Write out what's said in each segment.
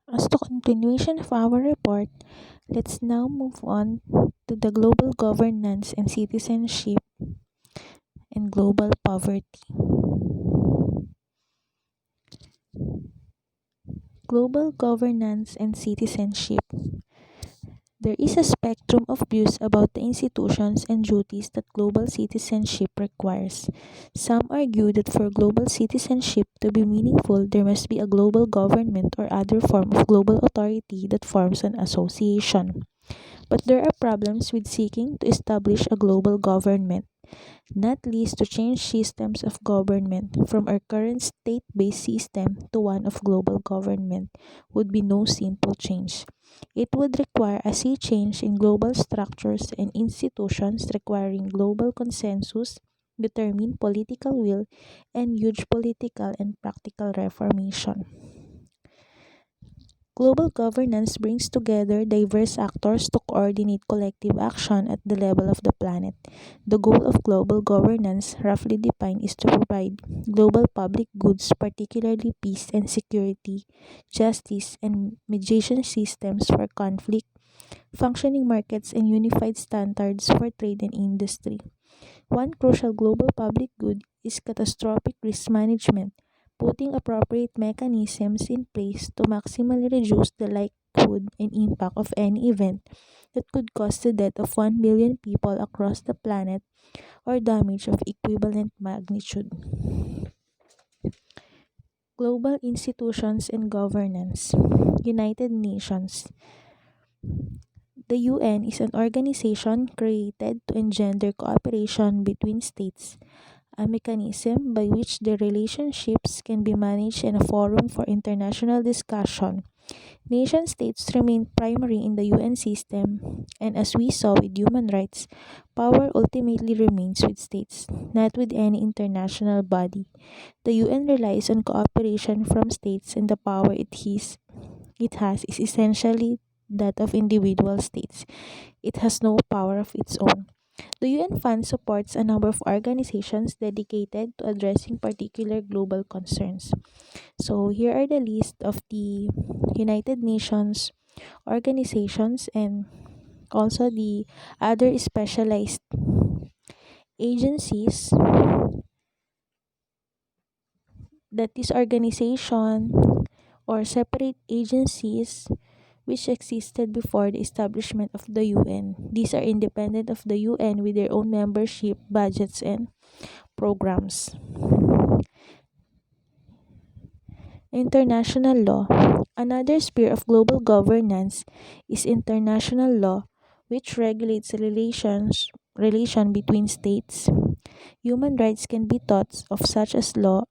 As to continuation of our report, let's now move on to the global governance and citizenship and global poverty. Global governance and citizenship. There is a spectrum of views about the institutions and duties that global citizenship requires. Some argue that for global citizenship to be meaningful, there must be a global government or other form of global authority that forms an association. But there are problems with seeking to establish a global government, not least to change systems of government from our current state based system to one of global government would be no simple change. It would require a sea change in global structures and institutions requiring global consensus, determined political will, and huge political and practical reformation. Global governance brings together diverse actors to coordinate collective action at the level of the planet. The goal of global governance, roughly defined, is to provide global public goods, particularly peace and security, justice, and mediation systems for conflict, functioning markets, and unified standards for trade and industry. One crucial global public good is catastrophic risk management, putting appropriate mechanisms in place to maximally reduce the likelihood and impact of any event that could cause the death of 1 billion people across the planet or damage of equivalent magnitude. Global institutions and governance. United Nations. The UN is an organization created to engender cooperation between states, a mechanism by which the relationships can be managed and a forum for international discussion. Nation states remain primary in the UN system, and as we saw with human rights, power ultimately remains with states, not with any international body. The UN relies on cooperation from states, and the power it has is essentially that of individual states. It has no power of its own. The UN Fund supports a number of organizations dedicated to addressing particular global concerns. So, here are the list of the United Nations organizations and also the other specialized agencies that this organization or separate agencies which existed before the establishment of the UN. These are independent of the UN with their own membership, budgets, and programs. International law. Another sphere of global governance is international law, which regulates relation between states. Human rights can be thought of such as law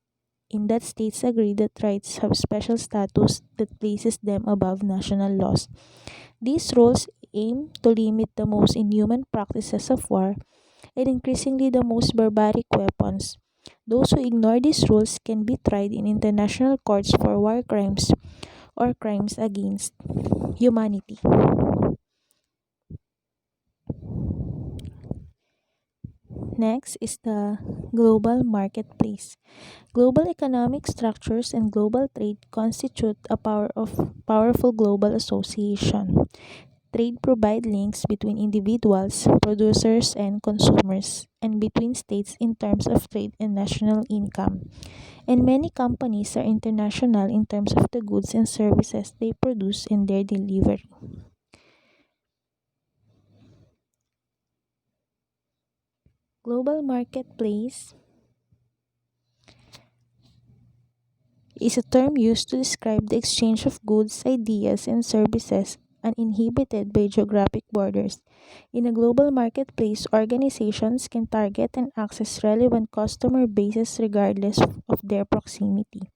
in that states agree that rights have special status that places them above national laws. These rules aim to limit the most inhuman practices of war and increasingly the most barbaric weapons. Those who ignore these rules can be tried in international courts for war crimes or crimes against humanity. Next is the global marketplace. Global economic structures and global trade constitute a powerful global association. Trade provide links between individuals, producers, and consumers, and between states in terms of trade and national income. And many companies are international in terms of the goods and services they produce and their delivery. Global marketplace is a term used to describe the exchange of goods, ideas, and services uninhibited by geographic borders. In a global marketplace, organizations can target and access relevant customer bases regardless of their proximity.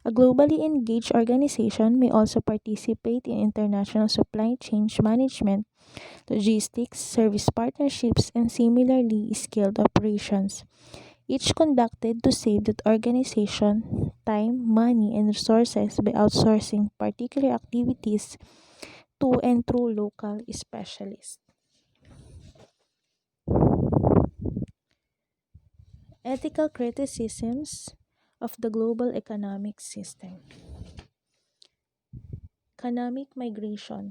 A globally engaged organization may also participate in international supply chain management, logistics, service partnerships, and similarly skilled operations, each conducted to save that organization time, money, and resources by outsourcing particular activities to and through local specialists. Ethical criticisms of the global economic system. Economic migration.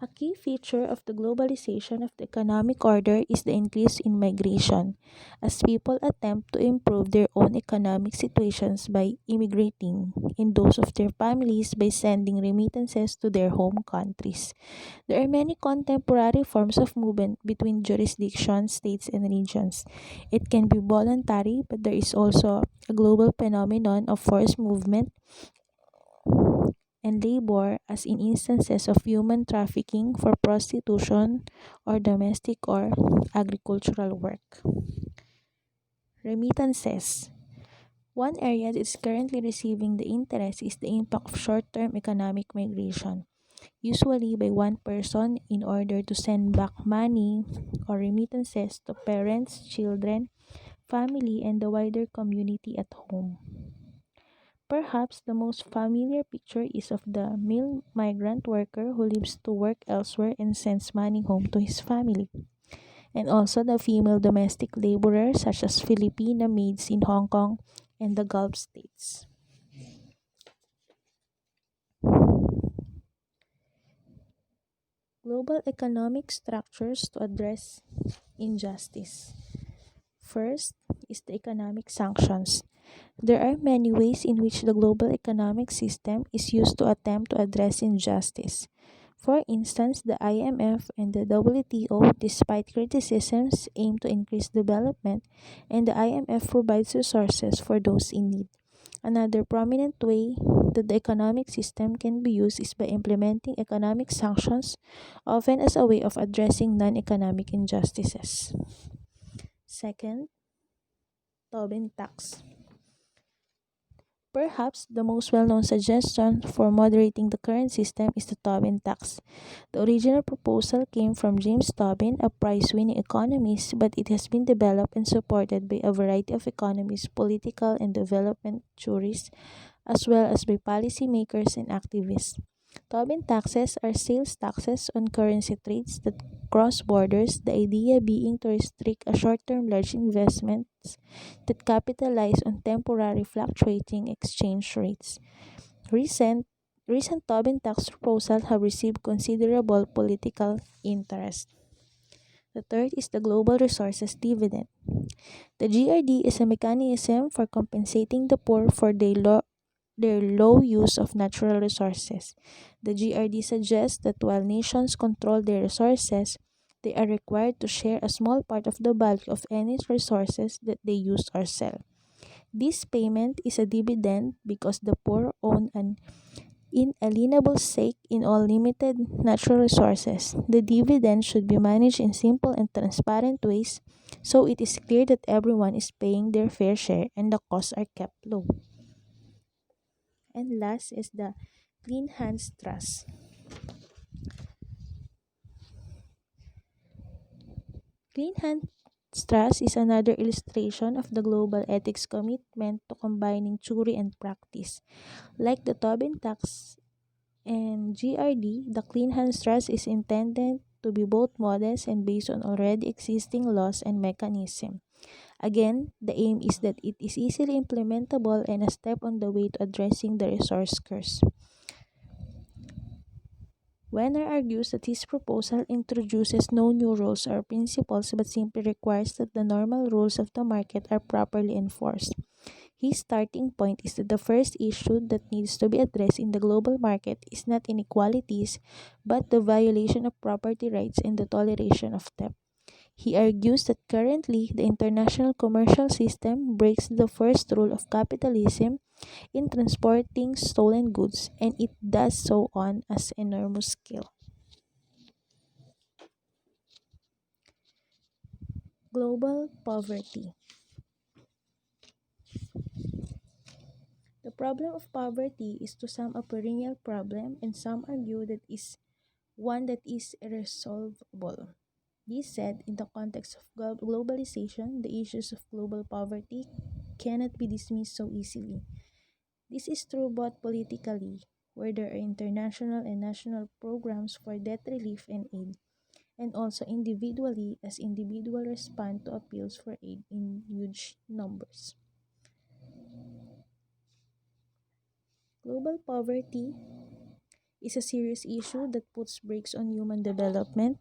A key feature of the globalization of the economic order is the increase in migration, as people attempt to improve their own economic situations by immigrating, and those of their families by sending remittances to their home countries. There are many contemporary forms of movement between jurisdictions, states, and regions. It can be voluntary, but there is also a global phenomenon of forced movement and labor, as in instances of human trafficking for prostitution or domestic or agricultural work. Remittances. One area that is currently receiving the interest is the impact of short term economic migration, usually by one person in order to send back money or remittances to parents, children, family, and the wider community at home. Perhaps the most familiar picture is of the male migrant worker who leaves to work elsewhere and sends money home to his family, and also the female domestic laborer, such as Filipina maids in Hong Kong and the Gulf states. Global economic structures to address injustice. First is the economic sanctions. There are many ways in which the global economic system is used to attempt to address injustice. For instance, the IMF and the WTO, despite criticisms, aim to increase development, and the IMF provides resources for those in need. Another prominent way that the economic system can be used is by implementing economic sanctions, often as a way of addressing non economic injustices. Second, Tobin tax. Perhaps the most well known suggestion for moderating the current system is the Tobin tax. The original proposal came from James Tobin, a prize winning economist, but it has been developed and supported by a variety of economists, political and development theorists, as well as by policymakers and activists. Tobin taxes are sales taxes on currency trades that cross borders, the idea being to restrict a short-term large investments that capitalize on temporary fluctuating exchange rates. Recent recent Tobin tax proposals have received considerable political interest. The third is the Global Resources Dividend. The GRD is a mechanism for compensating the poor for their low use of natural resources. The GRD suggests that while nations control their resources, they are required to share a small part of the value of any resources that they use or sell. This payment is a dividend because the poor own an inalienable stake in all limited natural resources. The dividend should be managed in simple and transparent ways so it is clear that everyone is paying their fair share and the costs are kept low. And last is the Clean Hands Trust. Clean Hands Trust is another illustration of the global ethics commitment to combining theory and practice. Like the Tobin tax and GRD, the Clean Hands Trust is intended to be both modest and based on already existing laws and mechanisms. Again, the aim is that it is easily implementable and a step on the way to addressing the resource curse. Wenner argues that his proposal introduces no new rules or principles but simply requires that the normal rules of the market are properly enforced. His starting point is that the first issue that needs to be addressed in the global market is not inequalities, but the violation of property rights and the toleration of theft. He argues that currently the international commercial system breaks the first rule of capitalism in transporting stolen goods, and it does so on an enormous scale. Global poverty. The problem of poverty is to some a perennial problem, and some argue that is one that is irresolvable. This said, in the context of globalization, the issues of global poverty cannot be dismissed so easily. This is true both politically, where there are international and national programs for debt relief and aid, and also individually, as individuals respond to appeals for aid in huge numbers. Global poverty is a serious issue that puts brakes on human development.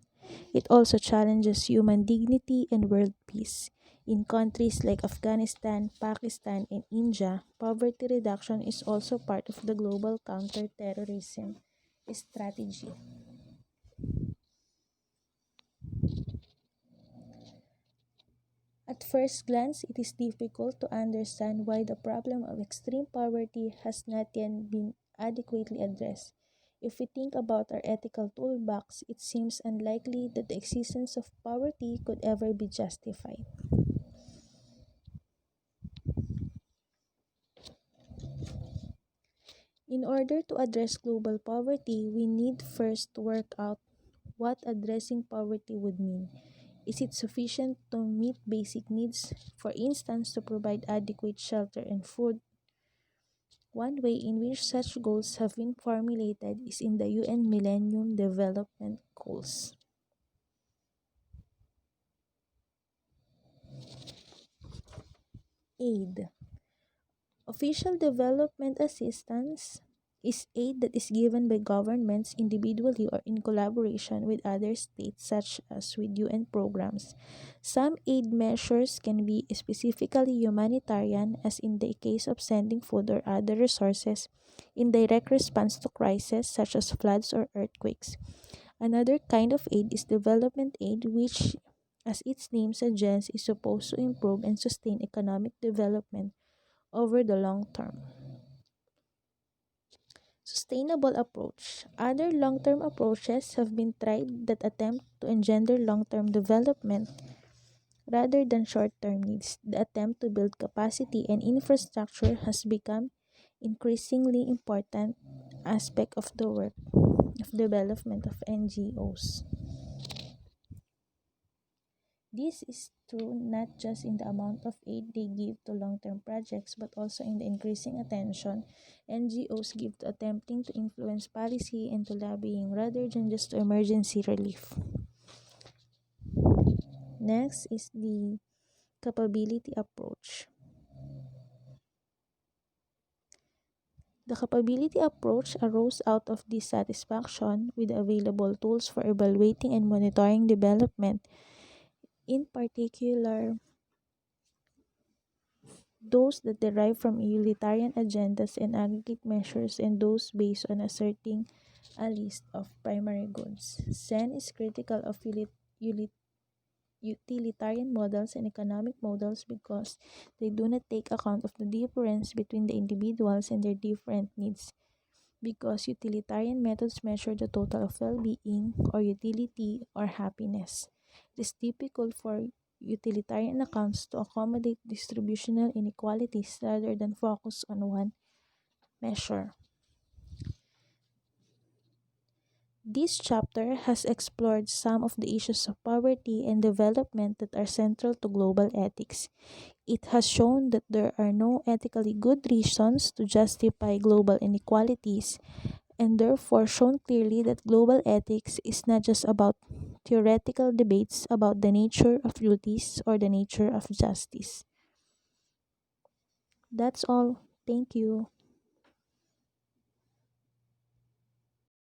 It also challenges human dignity and world peace. In countries like Afghanistan, Pakistan, and India, poverty reduction is also part of the global counterterrorism strategy. At first glance, it is difficult to understand why the problem of extreme poverty has not yet been adequately addressed. If we think about our ethical toolbox, it seems unlikely that the existence of poverty could ever be justified. In order to address global poverty, we need first to work out what addressing poverty would mean. Is it sufficient to meet basic needs, for instance, to provide adequate shelter and food? One way in which such goals have been formulated is in the UN Millennium Development Goals. Aid. Official development assistance is aid that is given by governments individually or in collaboration with other states, such as with UN programs. Some aid measures can be specifically humanitarian, as in the case of sending food or other resources in direct response to crises such as floods or earthquakes. Another kind of aid is development aid, which, as its name suggests, is supposed to improve and sustain economic development over the long term. Sustainable approach. Other long term approaches have been tried that attempt to engender long term development rather than short term needs. The attempt to build capacity and infrastructure has become increasingly important aspect of the work of development of NGOs. This is true not just in the amount of aid they give to long term projects, but also in the increasing attention NGOs give to attempting to influence policy and to lobbying rather than just to emergency relief. Next is the capability approach. The capability approach arose out of dissatisfaction with the available tools for evaluating and monitoring development, in particular those that derive from utilitarian agendas and aggregate measures, and those based on asserting a list of primary goods. Sen is critical of utilitarian models and economic models because they do not take account of the difference between the individuals and their different needs. Because utilitarian methods measure the total of well-being or utility or happiness. It is typical for utilitarian accounts to accommodate distributional inequalities rather than focus on one measure. This chapter has explored some of the issues of poverty and development that are central to global ethics. It has shown that there are no ethically good reasons to justify global inequalities, and therefore shown clearly that global ethics is not just about theoretical debates about the nature of duties or the nature of justice. That's all. Thank you.